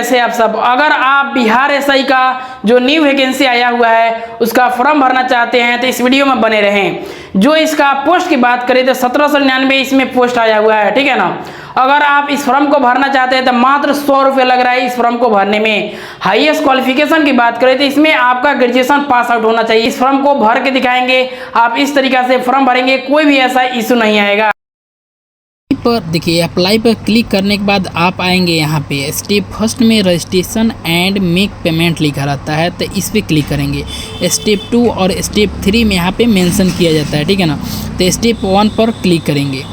कैसे आप सब। अगर आप बिहार एसआई का जो न्यू वैकेंसी आया हुआ है उसका फॉर्म भरना चाहते हैं तो इस वीडियो में बने रहें। जो इसका पोस्ट की बात करें तो 1799 इसमें पोस्ट आया हुआ है, ठीक है ना। अगर आप इस फॉर्म को भरना चाहते हैं तो मात्र 100 रुपये लग रहा है इस फॉर्म को भरने में। हाईएस्ट क्वालिफिकेशन की बात करें तो इसमें आपका ग्रेजुएशन पास आउट होना चाहिए। इस फॉर्म को भर के दिखाएंगे, आप इस तरीका से फॉर्म भरेंगे, कोई भी ऐसा इशू नहीं आएगा। पर देखिए अप्लाई पर क्लिक करने के बाद आप आएंगे यहाँ पे स्टेप फर्स्ट में रजिस्ट्रेशन एंड मेक पेमेंट लिखा रहता है, तो इस पर क्लिक करेंगे। स्टेप 2 और स्टेप 3 में यहाँ पे मेंशन किया जाता है, ठीक है ना। तो स्टेप 1 पर क्लिक करेंगे।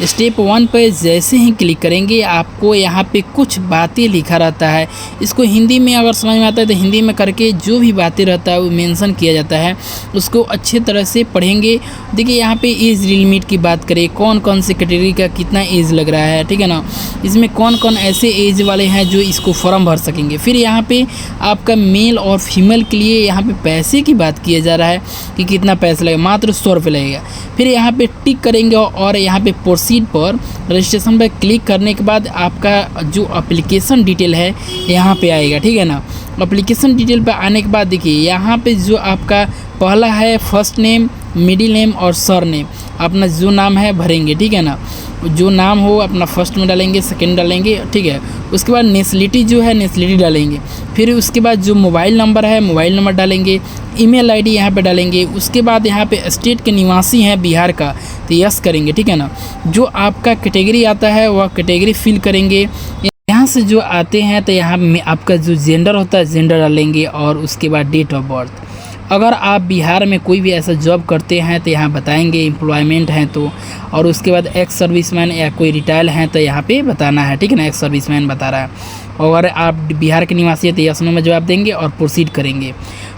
स्टेप 1 पर जैसे ही क्लिक करेंगे आपको यहाँ पे कुछ बातें लिखा रहता है। इसको हिंदी में अगर समझ में आता है तो हिंदी में करके जो भी बातें रहता है वो मेंशन किया जाता है, उसको अच्छे तरह से पढ़ेंगे। देखिए यहाँ पे एज लिमिट की बात करें, कौन कौन से कैटेगरी का कितना एज लग रहा है, ठीक है ना। इसमें कौन कौन ऐसे एज वाले हैं जो इसको फॉर्म भर सकेंगे। फिर यहाँ पे आपका मेल और फीमेल के लिए यहाँ पे पैसे की बात किया जा रहा है कि कितना पैसा लगेगा, मात्र 100 रुपये लगेगा। फिर यहाँ पे टिक करेंगे और यहाँ पे प्रोसीड पर रजिस्ट्रेशन पर क्लिक करने के बाद आपका जो एप्लीकेशन डिटेल है यहाँ पे आएगा, ठीक है ना। एप्लीकेशन डिटेल पर आने के बाद देखिए यहाँ पे जो आपका पहला है फर्स्ट नेम, मिडिल नेम और सर नेम, अपना जो नाम है भरेंगे, ठीक है ना। जो नाम हो अपना फर्स्ट में डालेंगे, सेकंड डालेंगे, ठीक है। उसके बाद नेशनलिटी जो है नेशनलिटी डालेंगे। फिर उसके बाद जो मोबाइल नंबर है मोबाइल नंबर डालेंगे, ईमेल आईडी यहाँ पे डालेंगे। उसके बाद यहाँ पे स्टेट के निवासी हैं बिहार का तो यस करेंगे, ठीक है ना। जो आपका कैटेगरी आता है वह कैटेगरी फिल करेंगे। यहाँ से जो आते हैं तो यहाँ में आपका जो जेंडर होता है जेंडर डालेंगे और उसके बाद डेट ऑफ बर्थ। अगर आप बिहार में कोई भी ऐसा जॉब करते हैं तो यहाँ बताएंगे, एम्प्लॉयमेंट हैं तो। और उसके बाद एक्स सर्विसमैन या कोई रिटायर हैं तो यहाँ पे बताना है, ठीक है ना। एक्स सर्विसमैन बता रहा है। और आप बिहार के निवासी है तो यस नो में जवाब देंगे और प्रोसीड करेंगे।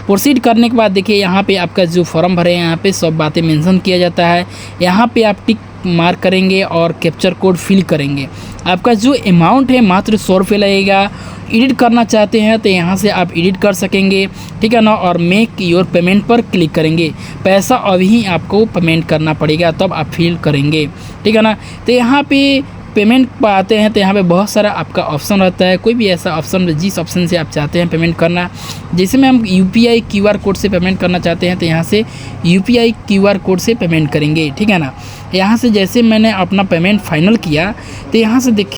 प्रोसीड करने के बाद देखिए यहाँ पे आपका जो फॉर्म भरे हैं यहाँ पे सब बातें मेंशन किया जाता है। यहाँ पे आप टिक मार्क करेंगे और कैप्चर कोड फिल करेंगे। आपका जो अमाउंट है मात्र 100 रुपये लगेगा। एडिट करना चाहते हैं तो यहाँ से आप एडिट कर सकेंगे, ठीक है ना। और मेक योर पेमेंट पर क्लिक करेंगे। पैसा अभी आपको पेमेंट करना पड़ेगा तब आप फिल करेंगे, ठीक है ना। तो यहाँ पे पेमेंट पर आते हैं तो यहाँ पे बहुत सारा आपका ऑप्शन रहता है। कोई भी ऐसा ऑप्शन जिस ऑप्शन से आप चाहते हैं पेमेंट करना, जैसे में हम यूपीआई क्यूआर कोड से पेमेंट करना चाहते हैं तो यहाँ से यूपीआई क्यूआर कोड से पेमेंट करेंगे, ठीक है ना। यहाँ से जैसे मैंने अपना पेमेंट फाइनल किया तो यहाँ से देखिए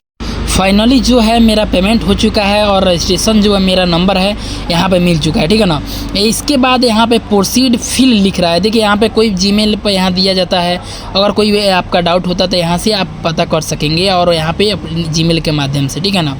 फाइनली जो है मेरा पेमेंट हो चुका है और रजिस्ट्रेशन जो है मेरा नंबर है यहाँ पे मिल चुका है, ठीक है ना। इसके बाद यहाँ पे प्रोसीड फिल लिख रहा है। देखिए यहाँ पे कोई जीमेल पर यहाँ दिया जाता है। अगर कोई आपका डाउट होता तो यहाँ से आप पता कर सकेंगे और यहाँ पे जीमेल के माध्यम से, ठीक है ना।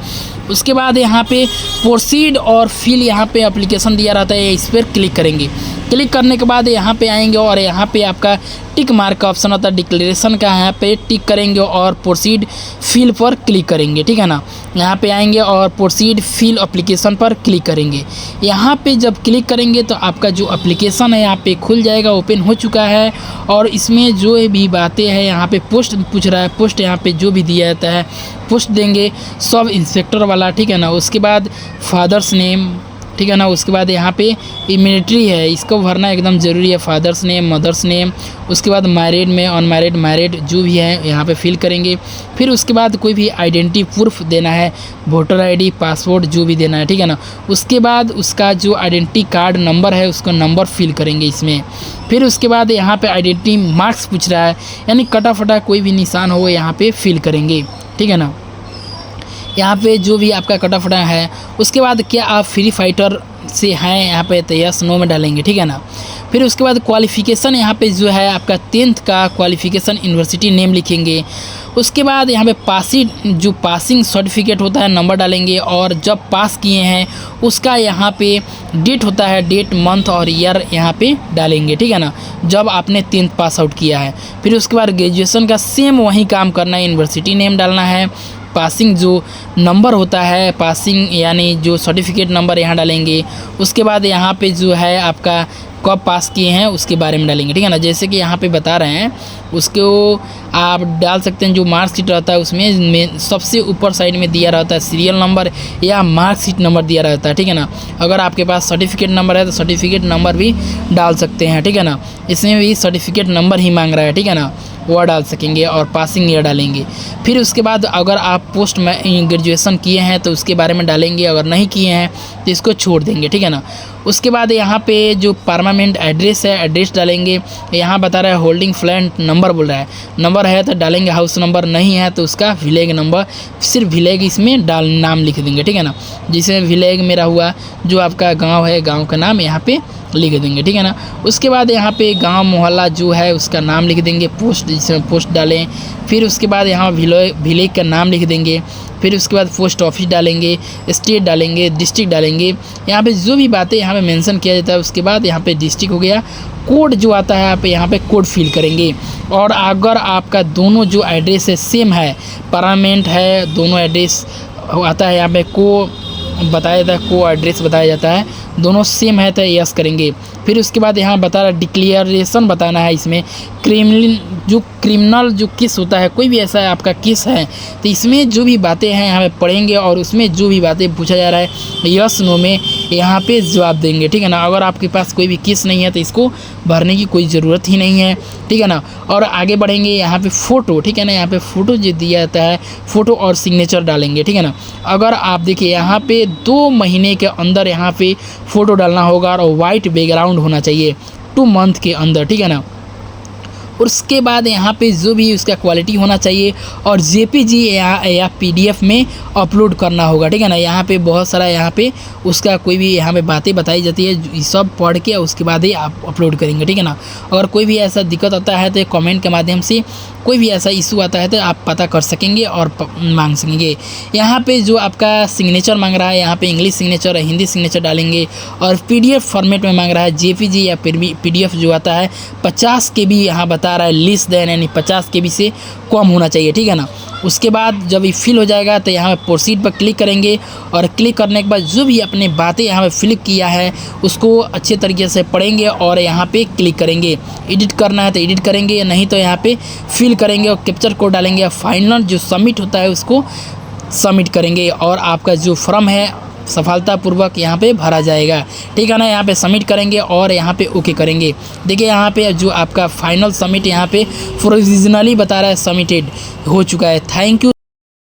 उसके बाद यहाँ पे प्रोसीड और फिल यहाँ पे एप्लीकेशन दिया रहता है, इस पर क्लिक करेंगे। क्लिक करने के बाद यहाँ पे आएंगे और यहाँ पे आपका टिक मार्क का ऑप्शन होता है डिक्लेरेशन का, यहाँ पे टिक करेंगे और प्रोसीड फिल पर क्लिक करेंगे, ठीक है ना। यहाँ पे आएंगे और प्रोसीड फिल एप्लीकेशन पर क्लिक करेंगे। यहाँ पे जब क्लिक करेंगे तो आपका जो एप्लीकेशन है यहाँ पे खुल जाएगा, ओपन हो चुका है। और इसमें जो भी बातें हैं यहाँ पे पोस्ट पूछ रहा है, पोस्ट यहाँ पे जो भी दिया जाता है पोस्ट देंगे, सब इंस्पेक्टर वाला, ठीक है ना। उसके बाद फादर्स नेम, ठीक है ना। उसके बाद यहाँ पे मिलिट्री है, इसको भरना एकदम ज़रूरी है, फादर्स नेम, मदर्स नेम। उसके बाद मैरिड में अनमैरिड मैरिड जो भी है यहाँ पे फिल करेंगे। फिर उसके बाद कोई भी आइडेंटिटी प्रूफ देना है, वोटर आईडी, पासपोर्ट जो भी देना है, ठीक है ना। उसके बाद उसका जो आइडेंटिटी कार्ड नंबर है उसको नंबर फिल करेंगे इसमें। फिर उसके बाद यहाँ पे आइडेंटिटी मार्क्स पूछ रहा है, यानी कटा फटा कोई भी निशान हो यहाँ पे फिल करेंगे, ठीक है ना। यहाँ पे जो भी आपका कटा फटा है। उसके बाद क्या आप फ्री फाइटर से हैं यहाँ पे तो यस नो में डालेंगे, ठीक है ना। फिर उसके बाद क्वालिफ़िकेशन यहाँ पे जो है आपका 10th का क्वालिफ़िकेशन यूनिवर्सिटी नेम लिखेंगे। उसके बाद यहाँ पे पासिंग सर्टिफिकेट होता है नंबर डालेंगे और जब पास किए हैं उसका यहाँ पे डेट होता है, डेट मंथ और ईयर यहाँ पे डालेंगे, ठीक है ना, जब आपने 10th पास आउट किया है। फिर उसके बाद ग्रेजुएशन का सेम वही काम करना है, यूनिवर्सिटी नेम डालना है। पासिंग जो नंबर होता है पासिंग यानी जो सर्टिफिकेट नंबर यहाँ डालेंगे। उसके बाद यहाँ पे जो है आपका कब पास किए हैं उसके बारे में डालेंगे, ठीक है ना। जैसे कि यहाँ पे बता रहे हैं उसको आप डाल सकते हैं, जो मार्कशीट रहता है उसमें सबसे ऊपर साइड में दिया रहता है सीरियल नंबर या मार्कशीट नंबर दिया रहता है, ठीक है ना। अगर आपके पास सर्टिफिकेट नंबर है तो सर्टिफिकेट नंबर भी डाल सकते हैं, ठीक है ना। इसमें भी सर्टिफिकेट नंबर ही मांग रहा है, ठीक है ना, वो डाल सकेंगे और पासिंग ईयर डालेंगे। फिर उसके बाद अगर आप पोस्ट में ग्रेजुएशन किए हैं तो उसके बारे में डालेंगे, अगर नहीं किए हैं तो इसको छोड़ देंगे, ठीक है ना। उसके बाद यहाँ पे जो परमानेंट एड्रेस है एड्रेस डालेंगे। यहाँ बता रहा है होल्डिंग फ्लैट नंबर बोल रहा है, नंबर है तो डालेंगे हाउस नंबर, नहीं है तो उसका विलेज नंबर, सिर्फ विलेज इसमें नाम लिख देंगे, ठीक है ना। जिसमें विलेज मेरा हुआ जो आपका गांव है, गांव का नाम यहाँ पे लिख देंगे, ठीक है ना। उसके बाद यहाँ पे गांव मोहल्ला जो है उसका नाम लिख देंगे, पोस्ट जिसमें पोस्ट डालें। फिर उसके बाद यहाँ विलेज का नाम लिख देंगे। फिर उसके बाद पोस्ट ऑफिस डालेंगे, स्टेट डालेंगे, डिस्ट्रिक्ट डालेंगे। यहाँ पे जो भी बातें यहाँ पे मेंशन किया जाता है उसके बाद यहाँ पे डिस्ट्रिक्ट हो गया। कोड जो आता है आप यहाँ पे कोड फिल करेंगे। और अगर आपका दोनों जो एड्रेस है सेम है, परमानेंट है, दोनों एड्रेस आता है यहाँ पे को बताया जाता है, को एड्रेस बताया जाता है, दोनों सेम है तो यस करेंगे। फिर उसके बाद यहाँ बता रहा डिक्लेरेशन बताना है। इसमें क्रिमिनल जो केस होता है, कोई भी ऐसा है आपका केस है तो इसमें जो भी बातें हैं यहाँ पे पढ़ेंगे और उसमें जो भी बातें पूछा जा रहा है यस नो में यहाँ पे जवाब देंगे, ठीक है ना। अगर आपके पास कोई भी केस नहीं है तो इसको भरने की कोई ज़रूरत ही नहीं है, ठीक है ना। और आगे बढ़ेंगे यहाँ पे फ़ोटो, ठीक है ना, यहाँ पे फ़ोटो जो दिया जाता है फ़ोटो और सिग्नेचर डालेंगे, ठीक है ना। अगर आप देखिए यहाँ पे 2 महीने के अंदर यहाँ पे फ़ोटो डालना होगा और वाइट बैकग्राउंड होना चाहिए 2 मंथ के अंदर, ठीक है ना। उसके बाद यहाँ पे जो भी उसका क्वालिटी होना चाहिए और जेपीजी या पीडीएफ में अपलोड करना होगा, ठीक है ना। यहाँ पे बहुत सारा यहाँ पे उसका कोई भी यहाँ पे बातें बताई जाती है, सब पढ़ के उसके बाद ही आप अपलोड करेंगे, ठीक है ना। अगर कोई भी ऐसा दिक्कत आता है तो कमेंट के माध्यम से कोई भी ऐसा इशू आता है तो आप पता कर सकेंगे और मांग सकेंगे। यहाँ पे जो आपका सिग्नेचर मांग रहा है, यहाँ पे इंग्लिश सिग्नेचर हिंदी सिग्नेचर डालेंगे। और पीडीएफ फॉर्मेट में मांग रहा है, जेपीजी या पीडीएफ जो आता है 50 के बी यहाँ बता रहा है लिस्ट देन, यानी 50 के बी से कम होना चाहिए, ठीक है ना। उसके बाद जब ये फिल हो जाएगा तो यहाँ पे प्रोसीड पर क्लिक करेंगे और क्लिक करने के बाद जो भी अपने बातें यहाँ पे फिल किया है उसको अच्छे तरीके से पढ़ेंगे और यहाँ पे क्लिक करेंगे। एडिट करना है तो एडिट करेंगे, नहीं तो यहाँ पे फिल करेंगे और कैप्चर कोड डालेंगे। फाइनल जो सबमिट होता है उसको सबमिट करेंगे और आपका जो फॉर्म है सफलतापूर्वक यहाँ पे भरा जाएगा, ठीक है ना। यहाँ पे सबमिट करेंगे और यहाँ पे ओके करेंगे। देखिए यहाँ पे जो आपका फाइनल सबमिट यहाँ पे प्रोविजनली बता रहा है सबमिटेड हो चुका है। Thank you.